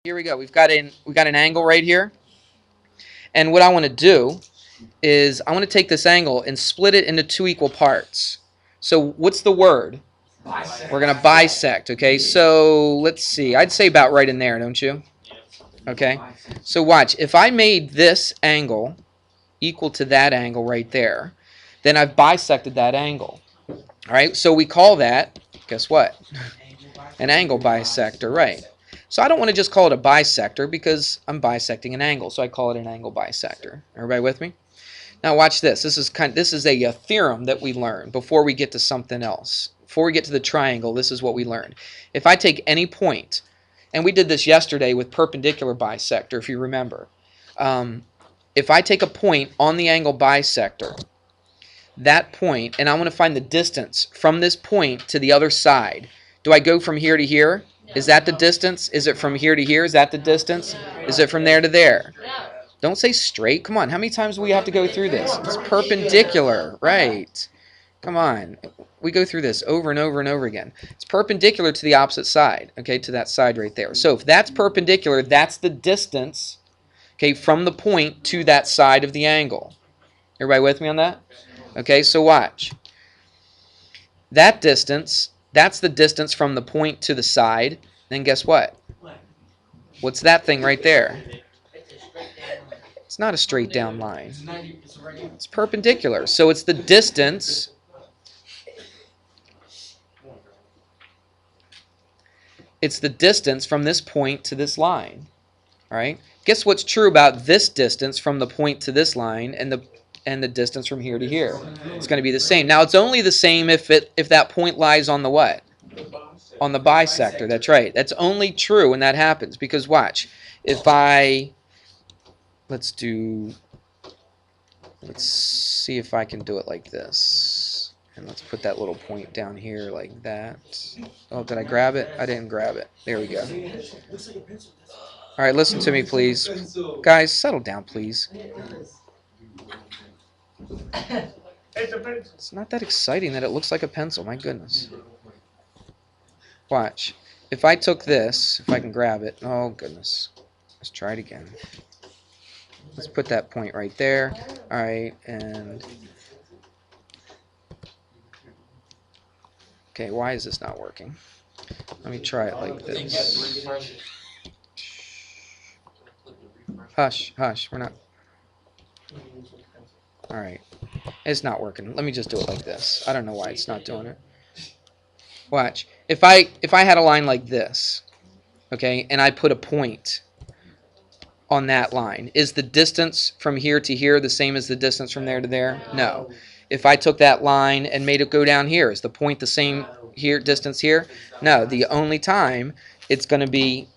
Here we go. We've got an angle right here. And what I want to do is I want to take this angle and split it into two equal parts. So what's the word? Bisect. We're going to bisect, okay? So let's see. I'd say about right in there, don't you? Okay. So watch. If I made this angle equal to that angle right there, then I've bisected that angle. All right? So we call that, guess what? An angle bisector, right? So I don't want to just call it a bisector because I'm bisecting an angle, so I call it an angle bisector. Everybody with me? Now watch this. This is a theorem that we learn before we get to something else. Before we get to the triangle, this is what we learned. If I take any point, and we did this yesterday with perpendicular bisector, if you remember. If I take a point on the angle bisector, that point, and I want to find the distance from this point to the other side. Do I go from here to here? Is that the distance? Is it from here to here? Is that the distance? Is it from there to there? Don't say straight. Come on. How many times do we have to go through this? It's perpendicular. Right. Come on. We go through this over and over and over again. It's perpendicular to the opposite side. Okay, to that side right there. So if that's perpendicular, that's the distance, okay, from the point to that side of the angle. Everybody with me on that? Okay, so watch. That distance, that's the distance from the point to the side. Then guess what? What's that thing right there? It's not a straight down line. It's perpendicular. So it's the distance. It's the distance from this point to this line. All right? Guess what's true about this distance from the point to this line and the distance from here to here? It's going to be the same. Now it's only the same if that point lies on the what? On the bisector. That's right. That's only true when that happens. Because watch. If let's see if I can do it like this. And let's put that little point down here like that. Oh, did I grab it? I didn't grab it. There we go. All right, listen to me, please. Guys, settle down, please. It's not that exciting that it looks like a pencil. My goodness. Watch. If I took this, if I can grab it. Oh, goodness. Let's try it again. Let's put that point right there. All right, and... Okay, why is this not working? Let me try it like this. Hush, hush, we're not... Alright, it's not working. Let me just do it like this. I don't know why it's not doing it. Watch. If I had a line like this, okay, and I put a point on that line, is the distance from here to here the same as the distance from there to there? No. If I took that line and made it go down here, is the point the same here, distance here? No. The only time it's going to be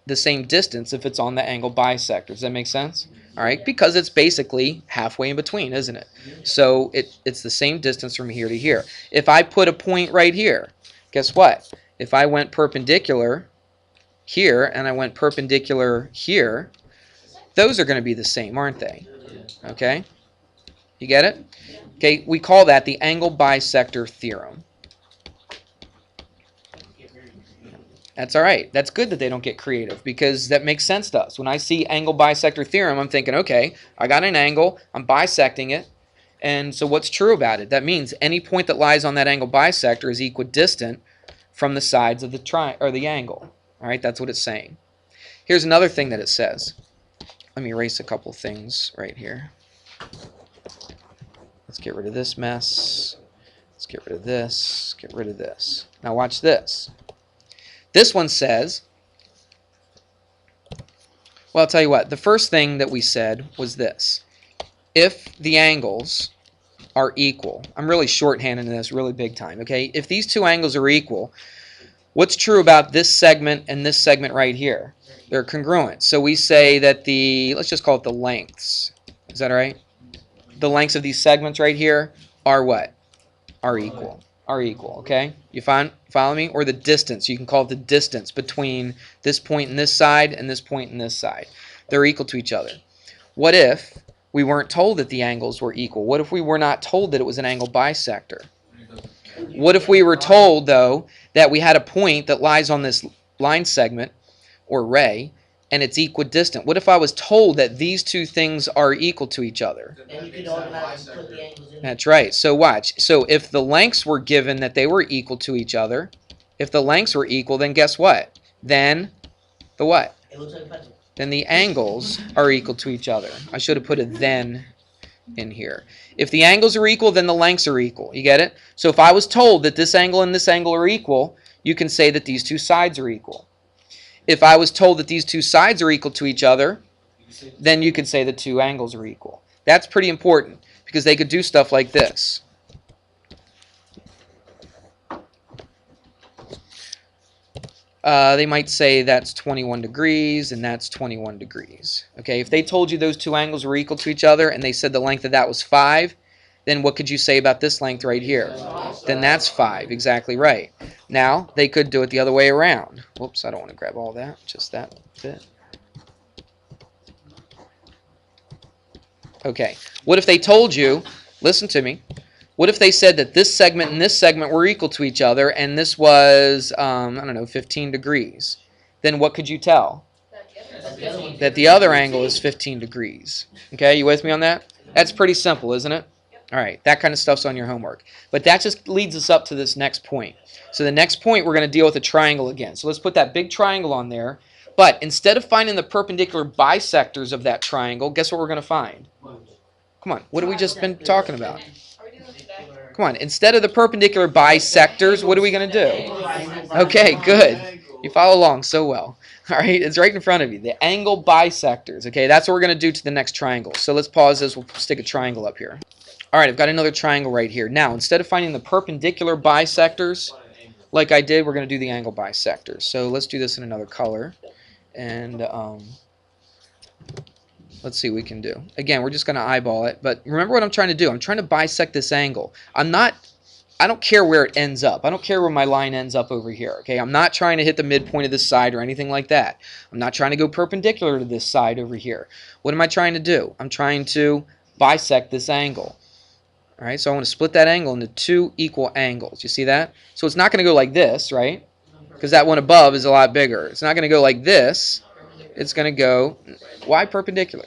the same distance if it's on the angle bisector. Does that make sense? All right, because it's basically halfway in between, isn't it? So it's the same distance from here to here. If I put a point right here, guess what? If I went perpendicular here and I went perpendicular here, those are going to be the same, aren't they? Okay? You get it? Okay, we call that the angle bisector theorem. That's all right. That's good that they don't get creative because that makes sense to us. When I see angle bisector theorem, I'm thinking, okay, I got an angle, I'm bisecting it, and so what's true about it? That means any point that lies on that angle bisector is equidistant from the sides of the angle. All right, that's what it's saying. Here's another thing that it says. Let me erase a couple things right here. Let's get rid of this mess. Let's get rid of this. Get rid of this. Now watch this. This one says, well, I'll tell you what. The first thing that we said was this. If the angles are equal, I'm really shorthanding this really big time, okay? If these two angles are equal, what's true about this segment and this segment right here? They're congruent. So we say that let's just call it the lengths. Is that all right? The lengths of these segments right here are what? Are equal. Are equal, okay? You follow me? Or the distance. You can call it the distance between this point and this side and this point and this side. They're equal to each other. What if we weren't told that the angles were equal? What if we were not told that it was an angle bisector? What if we were told, though, that we had a point that lies on this line segment or ray and it's equidistant. What if I was told that these two things are equal to each other? Then you could automatically put the angles in. That's right. So watch. So if the lengths were given that they were equal to each other, if the lengths were equal, then guess what? Then the what? It looks like a pencil. Then the angles are equal to each other. I should have put a then in here. If the angles are equal, then the lengths are equal. You get it? So if I was told that this angle and this angle are equal, you can say that these two sides are equal. If I was told that these two sides are equal to each other, then you could say the two angles are equal. That's pretty important because they could do stuff like this. They might say that's 21 degrees and that's 21 degrees. Okay, if they told you those two angles were equal to each other and they said the length of that was 5, then what could you say about this length right here? Then that's 5, exactly right. Now, they could do it the other way around. Whoops, I don't want to grab all that, just that bit. Okay, what if they told you, listen to me, what if they said that this segment and this segment were equal to each other and this was, I don't know, 15 degrees? Then what could you tell? That the other angle is 15 degrees. Okay, you with me on that? That's pretty simple, isn't it? All right, that kind of stuff's on your homework. But that just leads us up to this next point. So the next point, we're going to deal with a triangle again. So let's put that big triangle on there. But instead of finding the perpendicular bisectors of that triangle, guess what we're going to find? Come on, what have we just been talking about? Come on, instead of the perpendicular bisectors, what are we going to do? Okay, good. You follow along so well. All right, it's right in front of you. The angle bisectors. Okay, that's what we're going to do to the next triangle. So let's pause this. We'll stick a triangle up here. All right, I've got another triangle right here. Now, instead of finding the perpendicular bisectors, like I did, we're going to do the angle bisectors. So let's do this in another color. And let's see what we can do. Again, we're just going to eyeball it. But remember what I'm trying to do. I'm trying to bisect this angle. I don't care where it ends up. I don't care where my line ends up over here. Okay, I'm not trying to hit the midpoint of this side or anything like that. I'm not trying to go perpendicular to this side over here. What am I trying to do? I'm trying to bisect this angle. All right, so I want to split that angle into two equal angles. You see that? So it's not going to go like this, right? Because that one above is a lot bigger. It's not going to go like this. It's going to go, why perpendicular?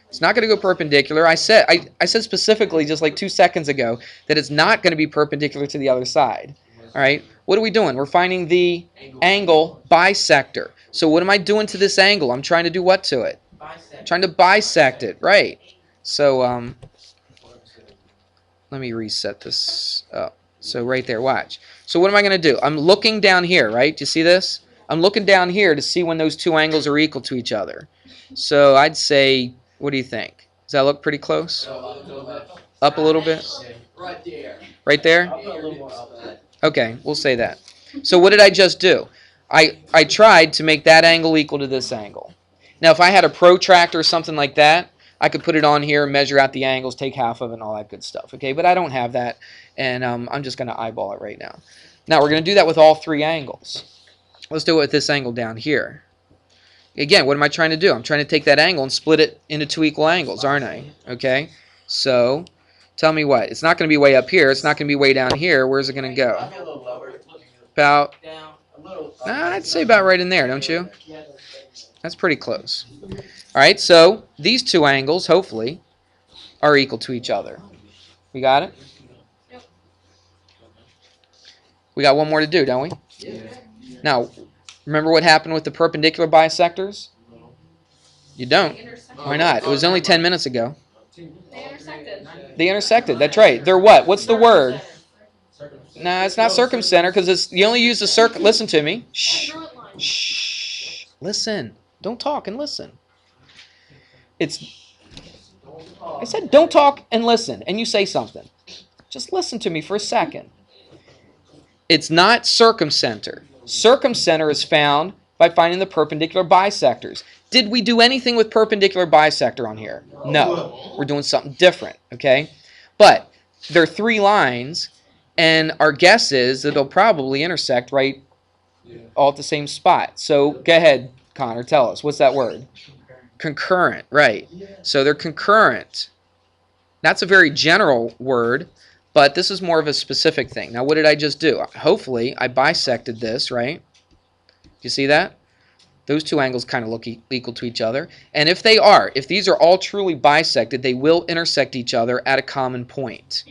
It's not going to go perpendicular. I said specifically just like 2 seconds ago that it's not going to be perpendicular to the other side. All right, what are we doing? We're finding the angle bisector. So what am I doing to this angle? I'm trying to do what to it? I'm trying to bisect it, right? So let me reset this up. So right there, watch. So what am I going to do? I'm looking down here, right? Do you see this? I'm looking down here to see when those two angles are equal to each other. So I'd say, what do you think? Does that look pretty close? Up a little bit? Right there. Right there? Okay, we'll say that. So what did I just do? I tried to make that angle equal to this angle. Now if I had a protractor or something like that, I could put it on here, measure out the angles, take half of it, and all that good stuff. Okay, but I don't have that, and I'm just going to eyeball it right now. Now we're going to do that with all three angles. Let's do it with this angle down here. Again, what am I trying to do? I'm trying to take that angle and split it into two equal angles, aren't I? Okay, so tell me what. It's not going to be way up here. It's not going to be way down here. Where's it going to go? About, I'd say about right in there, don't you? That's pretty close. All right, so these two angles, hopefully, are equal to each other. We got it? Yep. We got one more to do, don't we? Yeah. Now, remember what happened with the perpendicular bisectors? You don't. Why not? It was only 10 minutes ago. They intersected. They intersected. That's right. They're what? What's the word? No, it's not circumcenter because you only use the circ. Listen to me. Shh. Shh. Listen. Don't talk and listen. I said don't talk and listen, and you say something. Just listen to me for a second. It's not circumcenter. Circumcenter is found by finding the perpendicular bisectors. Did we do anything with perpendicular bisector on here? No. We're doing something different, okay? But there are three lines, and our guess is that they'll probably intersect right all at the same spot. So go ahead, Connor, tell us. What's that word? Concurrent, right. So they're concurrent. That's a very general word, but this is more of a specific thing. Now, what did I just do? Hopefully, I bisected this, right? Do you see that? Those two angles kind of look equal to each other. And if they are, if these are all truly bisected, they will intersect each other at a common point.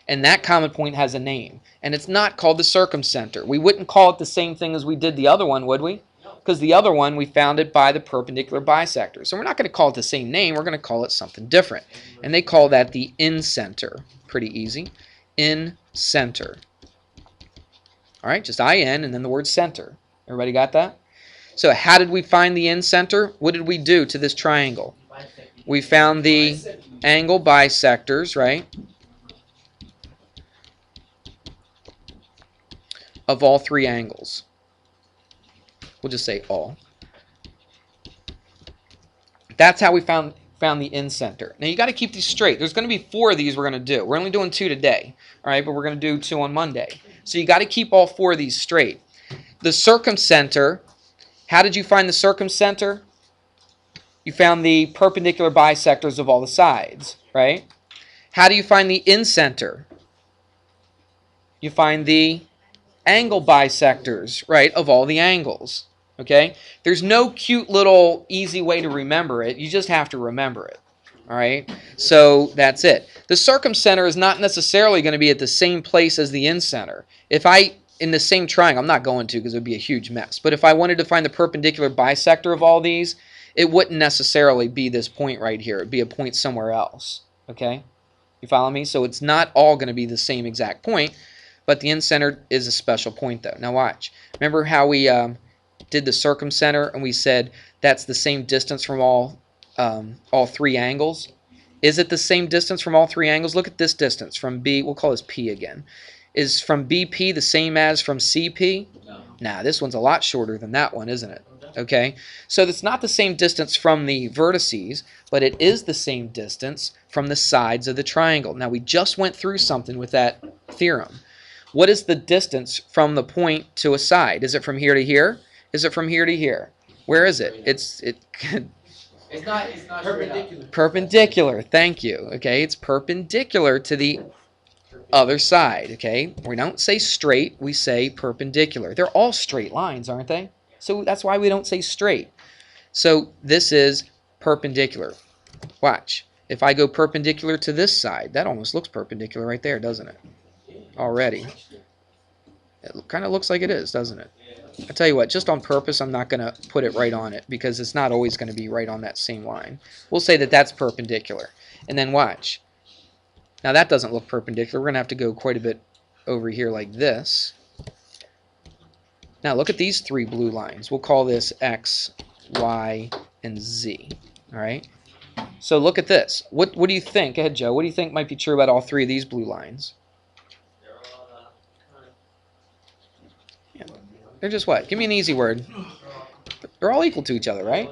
And that common point has a name. And it's not called the circumcenter. We wouldn't call it the same thing as we did the other one, would we? Because the other one, we found it by the perpendicular bisector. So we're not going to call it the same name. We're going to call it something different. And they call that the incenter. Pretty easy. Incenter. All right, just I-N and then the word center. Everybody got that? So how did we find the incenter? What did we do to this triangle? We found the angle bisectors, right? Of all three angles. We'll just say all. That's how we found the incenter. Now you got to keep these straight. There's going to be 4 of these we're going to do. We're only doing 2 today, all right? But we're going to do 2 on Monday. So you got to keep all 4 of these straight. The circumcenter. How did you find the circumcenter? You found the perpendicular bisectors of all the sides, right? How do you find the incenter? You find the angle bisectors, right, of all the angles. Okay? There's no cute little easy way to remember it. You just have to remember it. All right? So that's it. The circumcenter is not necessarily going to be at the same place as the incenter. If I, in the same triangle, I'm not going to because it would be a huge mess. But if I wanted to find the perpendicular bisector of all these, it wouldn't necessarily be this point right here. It would be a point somewhere else. Okay? You follow me? So it's not all going to be the same exact point, but the incenter is a special point though. Now watch. Remember how we did the circumcenter and we said that's the same distance from all 3 angles? Is it the same distance from all 3 angles? Look at this distance from B. We'll call this P again. Is from BP the same as from CP? No. Nah, this one's a lot shorter than that one, isn't it? Okay, so it's not the same distance from the vertices, but it is the same distance from the sides of the triangle. Now we just went through something with that theorem. What is the distance from the point to a side? Is it from here to here? Is it from here to here? Where is it? It's not perpendicular. Perpendicular. Thank you. Okay, it's perpendicular to the other side. Okay, we don't say straight. We say perpendicular. They're all straight lines, aren't they? So that's why we don't say straight. So this is perpendicular. Watch. If I go perpendicular to this side, that almost looks perpendicular right there, doesn't it? Already. It kind of looks like it is, doesn't it? I tell you what, just on purpose, I'm not going to put it right on it because it's not always going to be right on that same line. We'll say that that's perpendicular. And then watch. Now that doesn't look perpendicular. We're going to have to go quite a bit over here like this. Now look at these 3 blue lines. We'll call this X, Y, and Z. All right? So look at this. What do you think? Go ahead, Joe. What do you think might be true about all 3 of these blue lines? They're just what? Give me an easy word. They're all equal to each other, right?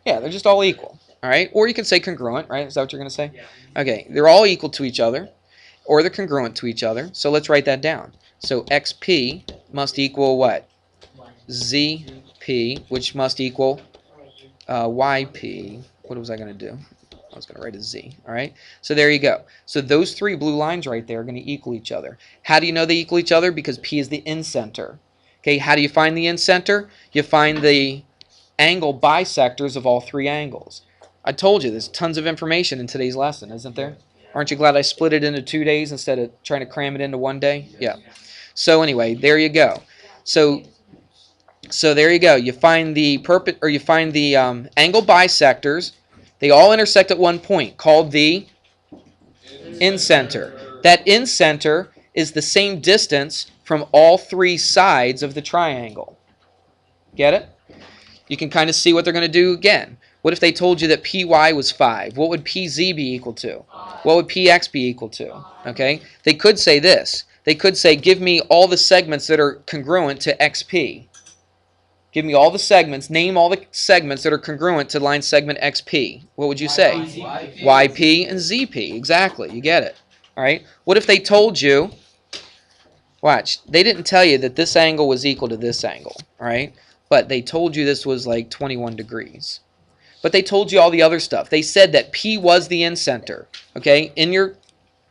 Yeah, they're just all equal. All right? Or you can say congruent, right? Is that what you're going to say? Okay, they're all equal to each other, or they're congruent to each other. So let's write that down. So XP must equal what? ZP, which must equal YP. What was I going to do? I was going to write a Z. All right? So there you go. So those 3 blue lines right there are going to equal each other. How do you know they equal each other? Because P is the incenter. Okay, how do you find the incenter? You find the angle bisectors of all 3 angles. I told you there's tons of information in today's lesson, isn't there? Aren't you glad I split it into 2 days instead of trying to cram it into 1 day? Yeah. So anyway, there you go. So there you go. You find the angle bisectors. They all intersect at one point, called the incenter. That incenter is the same distance from all 3 sides of the triangle. Get it? You can kind of see what they're going to do again. What if they told you that PY was 5? What would PZ be equal to? What would PX be equal to? Okay? They could say this. They could say, give me all the segments that are congruent to XP. Give me all the segments. Name all the segments that are congruent to line segment XP. What would you say? YP and ZP. Exactly. You get it. All right? What if they told you, watch, they didn't tell you that this angle was equal to this angle, all right? But they told you this was like 21 degrees. But they told you all the other stuff. They said that P was the incenter, okay? In your,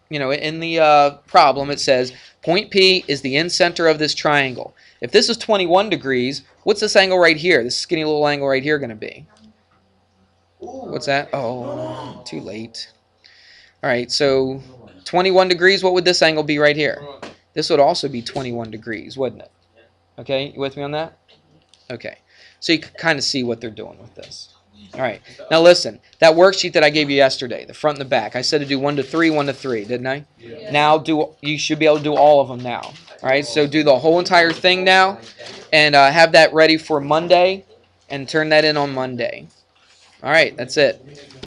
in the problem, it says Point P is the incenter of this triangle. If this is 21 degrees, what's this angle right here? This skinny little angle right here going to be? What's that? Oh, too late. All right, so 21 degrees, what would this angle be right here? This would also be 21 degrees, wouldn't it? Okay, you with me on that? Okay, so you can kind of see what they're doing with this. All right, now listen, that worksheet that I gave you yesterday, the front and the back, I said to do 1 to 3, 1 to 3, didn't I? Yeah. Now you should be able to do all of them now. All right, so do the whole entire thing now, and have that ready for Monday, and turn that in on Monday. All right, that's it.